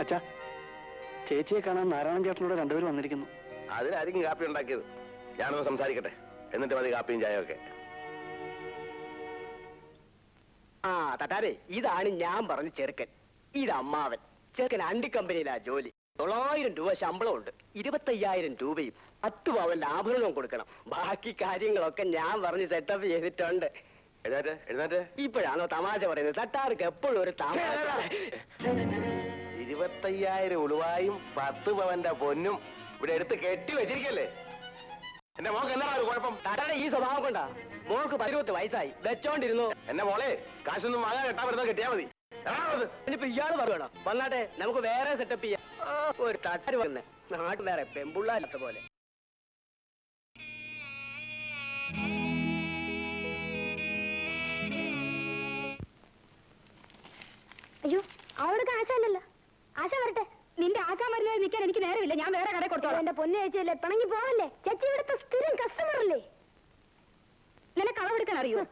അച്ഛാ, ചേച്ചിയെ കാണാൻ നാരായണൻ ചേട്ടനോട് രണ്ടുപേരും വന്നിരിക്കുന്നു. അതിനായിരിക്കും കാപ്പി ഉണ്ടാക്കിയത്. ഞാനൊന്ന് സംസാരിക്കട്ടെ, എന്നിട്ട് മതി കാപ്പിയും ചായയൊക്കെ. ആ തട്ടാരെ, ഇതാണ് ഞാൻ പറഞ്ഞ ചെറുക്കൻ. ഇത് അമ്മാവൻ. ചെറുക്കൻ അണ്ടിക്കമ്പനിയിലാ ജോലി. 900 രൂപ ശമ്പളമുണ്ട്. 25,000 രൂപയും 10 പവന്റെ ആഭരണവും കൊടുക്കണം. ബാക്കി കാര്യങ്ങളൊക്കെ ഞാൻ പറഞ്ഞ് സെറ്റപ്പ് ചെയ്തിട്ടുണ്ട്. ഇപ്പോഴാണോ തമാശ പറയുന്നത്? തട്ടാർക്ക് എപ്പോഴും ഒരു തമാശ. 25,000 ഉളുവായും 10 പവന്റെ പൊന്നും ഇവിടെ എടുത്ത് കെട്ടി വെച്ചിരിക്കല്ലേ? എന്റെ മോൾക്ക് എന്നാ ഒരു കുഴപ്പം? തട്ടാടെ ഈ സ്വഭാവം കൊണ്ടാ. മോൾക്ക് 18 വയസ്സായി, വെച്ചോണ്ടിരുന്നു. എന്നെ മോളെ കാശൊന്നും വാങ്ങാൻ കെട്ടാൻ വരുന്നത് കെട്ടിയാ മതി. ഇനിയിപ്പോ ഇയാള് പറയണോ? വന്നാട്ടെ, നമുക്ക് വേറെ സെറ്റപ്പ് ചെയ്യാം. ഒരു തട്ടാര് വന്ന് നാട്ടിൽ വേറെ പെമ്പുള്ളാത്ത പോലെ. അയ്യോ, അവൾക്ക് ആശാനല്ലോ. ആശ വരട്ടെ. നിന്റെ ആശാൻ വരുന്നത് നിൽക്കാൻ എനിക്ക് നേരമില്ല. ഞാൻ വേറെ കടയിൽ കൊടുത്തോളാം. എന്റെ പൊന്നു ചേച്ചിയല്ലേ, പിണങ്ങി പോവല്ലേ? ചേച്ചി ഇവിടുത്തെ സ്ഥിരം കസ്റ്റമർ അല്ലേ? നിനക്ക് അളവെടുക്കാൻ അറിയോ?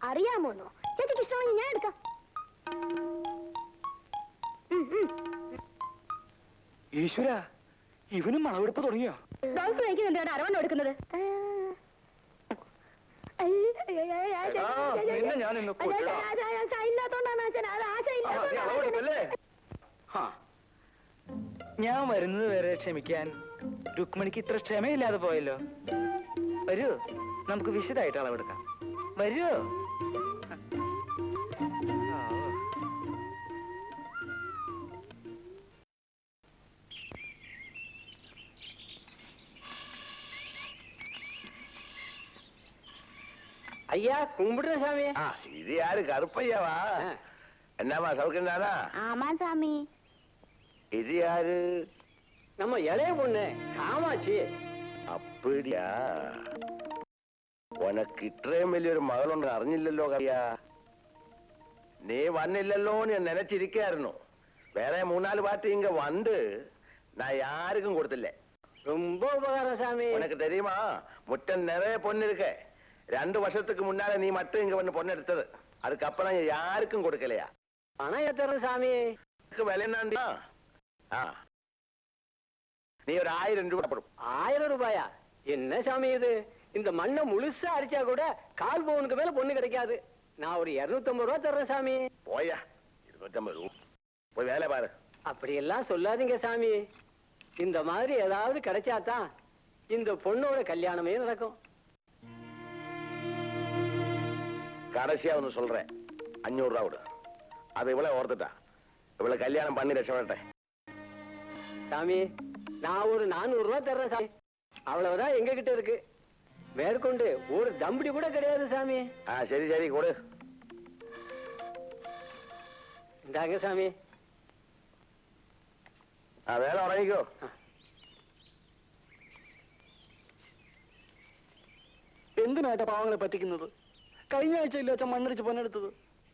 അറിയാമോന്നോ? ചേച്ചിക്ക് ഇഷ്ടമാണെങ്കിൽ ഞാൻ എടുക്കാം. ഈശ്വര, ഇവനും അളവെടുപ്പ് തുടങ്ങിയോ? ബ്ലൗസ് കഴിക്കുന്നുണ്ട്, അരവണ്ണം എടുക്കുന്നത്. ഞാൻ വരുന്നത് വരെ ക്ഷമിക്കാൻ രുക്മിണിക്ക് ഇത്ര ക്ഷമയില്ലാതെ പോയല്ലോ. വരൂ, നമുക്ക് വിശദമായിട്ട് അളവെടുക്കാം. വരൂ. ஐயா, கும்பிடுற சாமி. இது யாரு? கருப்பையாவா? என்னவா சௌக்கியம் தானா? ஆமா சாமி. இது யாரு? நம்ம இளைய பொண்ணு காமாட்சி. அப்படியா? உனக்கு ഇത്രയും വലിയൊരു മകളുണ്ട് അറിഞ്ഞില്ലല്ലോ കറിയാ. നീ വന്നില്ലല്ലോന്ന് ഞാൻ നിனைச்சிருக்காയിരുന്നു. വേറെ 3-4 പാർട്ടി ഇങ്ങ வந்து நான் யாருக்கும் கொடுத்தில்லை. ரொம்ப உபகாரம் சாமி. உனக்கு தெரியுமா, முட்டம் நிறைய பொண்ணு இருக்கு. 2 வருஷத்துக்கு முன்னால நீ மட்டும் இங்க வந்து பொண்ணு எடுத்தது. அதுக்கப்புறம் யாருக்கும் கொடுக்கலையா? பணம் எத்தனை சாமி? விலை என்னண்டா? நீ ஒரு 1000 ரூபாய் போடும். 1000 ரூபாயா? என்ன சாமி இது? இந்த மண்ணை முழுசா அடிச்சா கூட 1/4 பவுனுக்கு மேல பொண்ணு கிடைக்காது. நான் ஒரு 250 ரூபாய் தர்றேன் சாமி. போயா, 250 ரூபாய். போய் வேலை பாரு. அப்படி எல்லாம் சொல்லாதீங்க சாமி. இந்த மாதிரி ஏதாவது கிடைச்சாதான் இந்த பொண்ணோட கல்யாணமே நடக்கும். கடைசியா ஒண்ணு சொல்றேன், 500 ரூபாய் விடு. அதை இவ்வளவு ஓர்த்துட்டா. இவ்வளவு கல்யாணம் பண்ணி ரட்சப்பட்டேன் சாமி. நான் ஒரு 400 ரூபாய் தர்றேன் சாமி. அவ்வளவுதான் எங்க கிட்ட இருக்கு. மேற்கொண்டு ஒரு தம்படி கூட கிடையாது சாமி. சரி சரி கொடு. இந்தாங்க சாமி. வேலை உடங்கிக்கோ. എന്തിനാ പാവങ്ങളെ പറ്റിക്കുന്നത്? കഴിഞ്ഞ ആഴ്ചയില്ലോ അച്ഛൻ മണ്ണിടിച്ച് പൊന്നെടുത്തത്.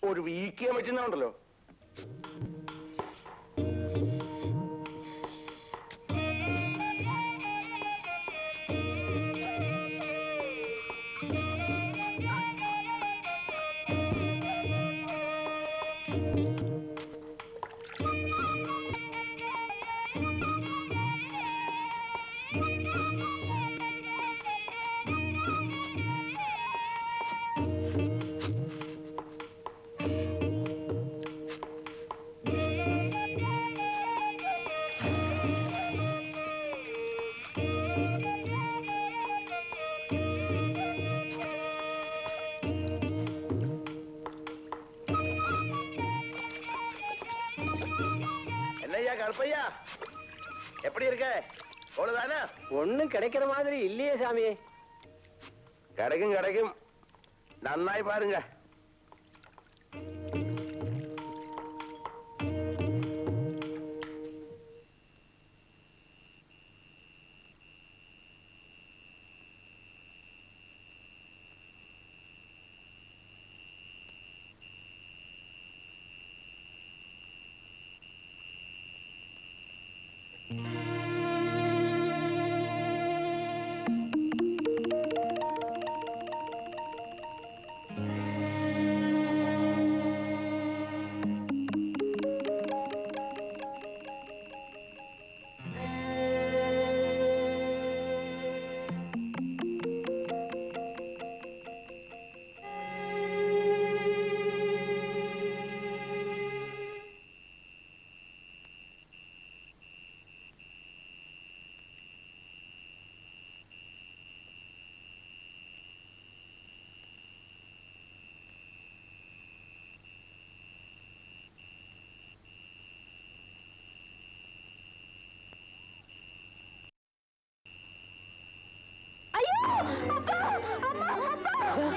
ഒരു വീക്കിയാൻ പറ്റുന്നുണ്ടല്ലോ. கருப்பையா, எப்படி இருக்க? அவ்வளவுதானே? ஒண்ணும் கிடைக்கிற மாதிரி இல்லையே சாமி. கிடைக்கும் கிடைக்கும், நன்னாய் பாருங்க.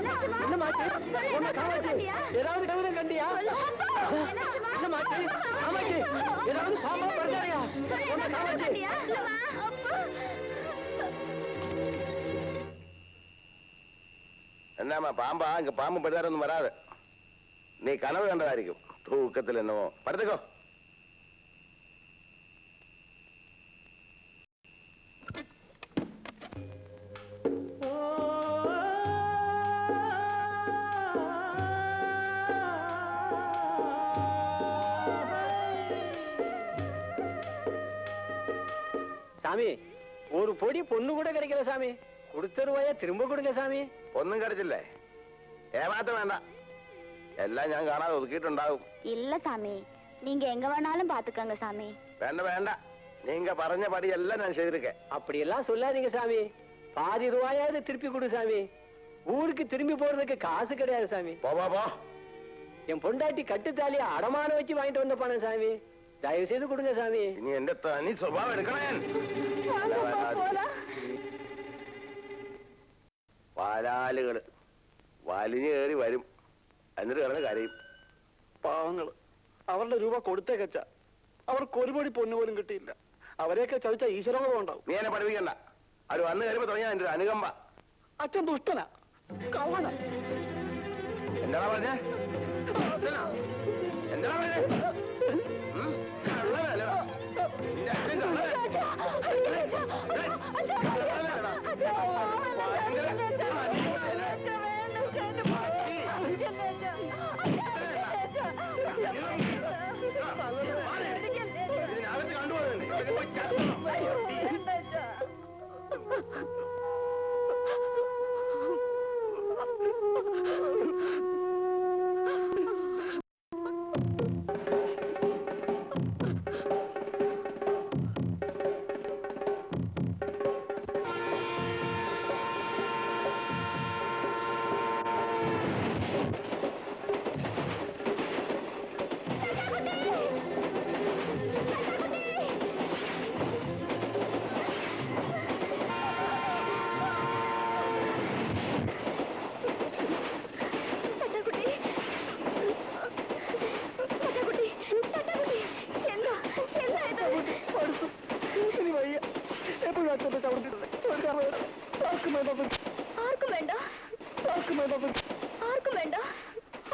என்னம்மா ஆச்சு? உன்னை காமாட்சி, ஏதாவது கவிதம் கண்டியா? என்னம்மா ஆச்சு? காமாட்சி, ஏதாவது பாம்பா படுத்தாரியா? உன்னை காமாட்சி. என்னம்மா பாம்பா? இங்க பாம்பு படுத்தாரொന്നും வராது. நீ கனவு கண்டதாയിരിക്കും. தூக்கத்தில் என்னவோ. படுத்துக்கோ. சாமி, ஒரு பொடி பொண்ணு கூட கிடைக்கல சாமி. கொடுத்த ரூபாய திரும்ப கொடுங்க சாமி. ഒന്നും കിടച്ചില്ലേ? ഏമാറ്റം വേണ്ട. എല്ലാം ഞാൻ കാണാതെ ഒതുക്കിയിട്ടുണ്ടാവും. இல்ல சாமி, நீங்க எங்க வேணாலும் பாத்துக்கங்க சாமி. വേണ്ട വേണ്ട, நீங்க പറഞ്ഞ പടിയെല്ലാം ഞാൻ ചെയ്തിരിക്കேன். அப்படி எல்லாம் சொல்லாதீங்க சாமி. பாதி ரூபாயாவது திருப்பி கொடு சாமி. ஊருக்கு திரும்பி போறதுக்கு காசு கிடையாது சாமி. പോ പോ പോ. என் பொண்டாட்டி கட்டுத்தாலிய அடமானம் வச்சு வாங்கிட்டு வந்த பணம் சாமி. தயவு செய்து கொடுங்க சாமி. ഇനി എന്റെ തനി സ്വഭാവം എടുക്കണം ഞാൻ. വാലാലുകള് വലിഞ്ഞു കയറി വരും, എന്നിട്ട് കിടന്ന് കരയും. പാവങ്ങള് അവരുടെ രൂപ കൊടുത്തേക്കച്ച, അവർക്ക് ഒരു പൊടി പൊന്നു പോലും കിട്ടിയില്ല. അവരെയൊക്കെ ചതിച്ച ഈശ്വരങ്ങളും ഉണ്ടാവും. നീ എന്നെ പഠിപ്പിക്കണ്ട. അവർ വന്നു കയറിയപ്പോ തുടങ്ങിയ എന്റെ അനുകമ്പ. അച്ഛൻ ദുഷ്ടനാ, കള്ളനാ. എന്താ പറഞ്ഞേ? എന്താ പറഞ്ഞേ? കള്ളനല്ലോ. നിന്റെ അച്ഛൻ കള്ളനാ. ഇതിനകത്ത് കണ്ടുപോകുന്നുണ്ട്.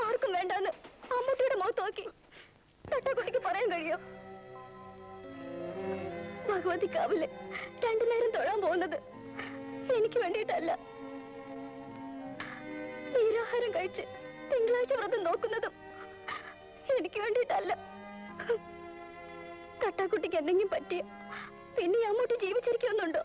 ആർക്കും വേണ്ടെന്ന് അമ്മൂട്ടിയുടെ മുഖത്ത് നോക്കി തട്ടാക്കുട്ടിക്ക് പറയാൻ കഴിയോ? ഭഗവതിക്കാവില് രണ്ടു നേരം തൊഴാൻ പോകുന്നത് എനിക്ക് വേണ്ടിയിട്ടല്ല. നീരാഹാരം കഴിച്ച് തിങ്കളാഴ്ച വ്രതം നോക്കുന്നതും എനിക്ക് വേണ്ടിയിട്ടല്ല. തട്ടാക്കുട്ടിക്ക് എന്തെങ്കിലും പറ്റിയ പിന്നെ ഈ അമ്മൂട്ടി ജീവിച്ചിരിക്കുന്നുണ്ടോ?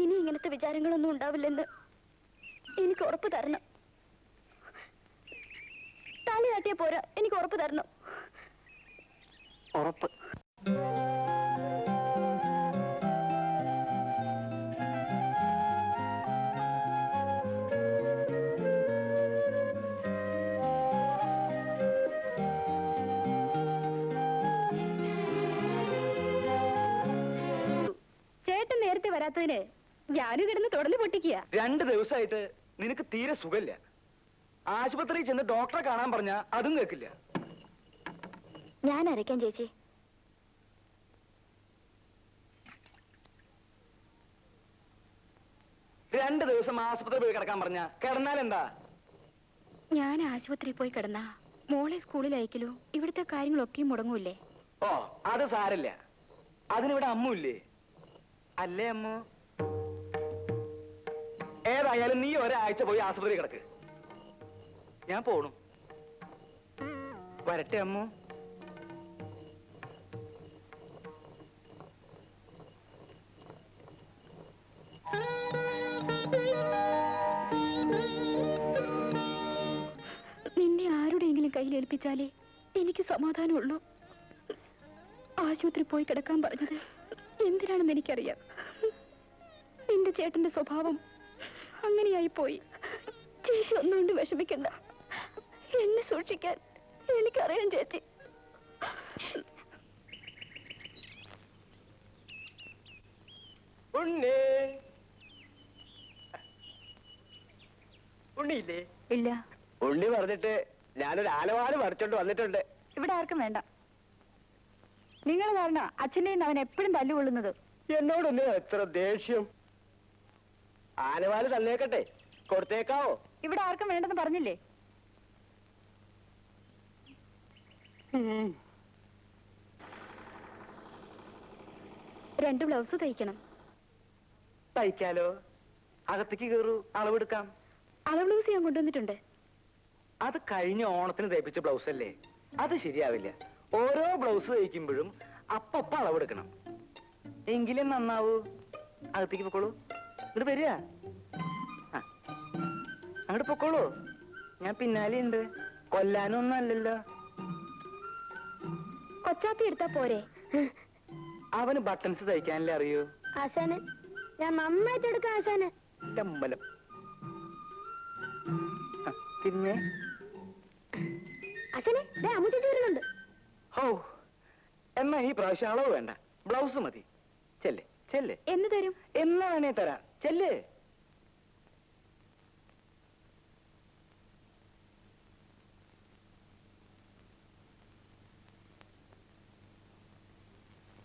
ഇനി ഇങ്ങനത്തെ വിചാരങ്ങളൊന്നും ഉണ്ടാവില്ലെന്ന് എനിക്ക് ഉറപ്പ് തരണം. തലയാട്ടിയ പോരാ, എനിക്ക് ഉറപ്പ് തരണം. ഉറപ്പ്. ചേട്ടൻ നേരത്തെ വരാത്തതിന് ഞാനും കിടന്ന് തുടർന്ന് പൊട്ടിക്കുക. 2 ദിവസമായിട്ട് നിനക്ക് തീരെ സുഖമില്ല. ആശുപത്രിയിൽ ചെന്ന് ഡോക്ടറെ കാണാൻ പറഞ്ഞ അതും കേൾക്കില്ല. ഞാൻ അരയ്ക്കാൻ ചേച്ചി. രണ്ട് ദിവസം ആശുപത്രി പോയി കിടക്കാൻ പറഞ്ഞ കിടന്നാലെന്താ? ഞാൻ ആശുപത്രിയിൽ പോയി കിടന്ന മോളെ സ്കൂളിൽ അയക്കലോ ഇവിടുത്തെ കാര്യങ്ങളൊക്കെയും മുടങ്ങൂല്ലേ? ഓ, അത് സാരില്ല. അതിനിവിടെ അമ്മുല്ലേ? അല്ലേ അമ്മു? ഏതായാലും നീ ഒരാഴ്ച പോയി ആശുപത്രി കിടക്ക്. ഞാൻ പോണു. വരട്ടെ അമ്മു. നിന്നെ ആരുടെയെങ്കിലും കയ്യിൽ ഏൽപ്പിച്ചാലേ എനിക്ക് സമാധാനമുള്ളൂ. ആശുപത്രി പോയി കിടക്കാൻ പറഞ്ഞത് എന്തിനാണെന്ന് എനിക്കറിയാം. നിന്റെ ചേട്ടന്റെ സ്വഭാവം അങ്ങനെയായി പോയി. ചേച്ചി ഒന്നുകൊണ്ട് വിഷമിക്കണ്ട. എന്നെ സൂക്ഷിക്കാൻ എനിക്കറിയാം ചേച്ചി. ഉണ്ണി ഉണ്ണിയില്ലേ? ഇല്ല, ഉണ്ണി പറഞ്ഞിട്ട് ഞാനൊരു ആലവാല് പറിച്ചോണ്ട് വന്നിട്ടുണ്ട്. ഇവിടെ ആർക്കും വേണ്ട. നിങ്ങൾ കാരണം അച്ഛനെയും അവൻ എപ്പോഴും തല്ലുകൊള്ളുന്നത്. എന്നോടൊന്ന് എത്ര ദേഷ്യം. ആനവാല് തന്നേക്കട്ടെ, കൊടുത്തേക്കാവോ? ഇവിടെ ആർക്കും വേണ്ടെന്ന് പറഞ്ഞില്ലേ? രണ്ട് ബ്ലൗസ് തയ്ക്കണം. തയ്ക്കാലോ, അകത്തേക്ക് കയറൂ, അളവെടുക്കാം. അളവ് ബ്ലൗസ് ഞാൻ കൊണ്ടുവന്നിട്ടുണ്ട്. അത് കഴിഞ്ഞ ഓണത്തിന് തയ്പ്പിച്ച ബ്ലൗസ് അല്ലേ, അത് ശരിയാവില്ല. ഓരോ ബ്ലൗസ് തയ്ക്കുമ്പോഴും അപ്പപ്പ അളവെടുക്കണം, എങ്കിലും നന്നാവൂ. അകത്തേക്ക് പൊക്കോളൂ, ഇങ്ങോട്ട് വരിക. അങ്ങോട്ട് പൊക്കോളൂ, ഞാൻ പിന്നാലെ ഉണ്ട്. കൊല്ലാനൊന്നും അല്ലല്ലോ. കൊച്ചാപ്പി എടുത്താ പോരെ? അവന് ബട്ടൺസ് തയ്ക്കാനല്ലേ അറിയൂ. ആശാന് ഞാൻ നന്നായിട്ട് എടുക്കാം ആശാന്. ചമ്പലം. പിന്നെ ആശാനെ അമ്മ ചേച്ചി വരുന്നുണ്ട്. ഹോ, എന്നാ ഈ പ്രാവശ്യം അളവ് വേണ്ട, ബ്ലൗസ് മതി. ചെല്ലേ ചെല്ലേ, എന്ന് തരും? എന്നാ വേണേ തരാം. ചെല്ലേ.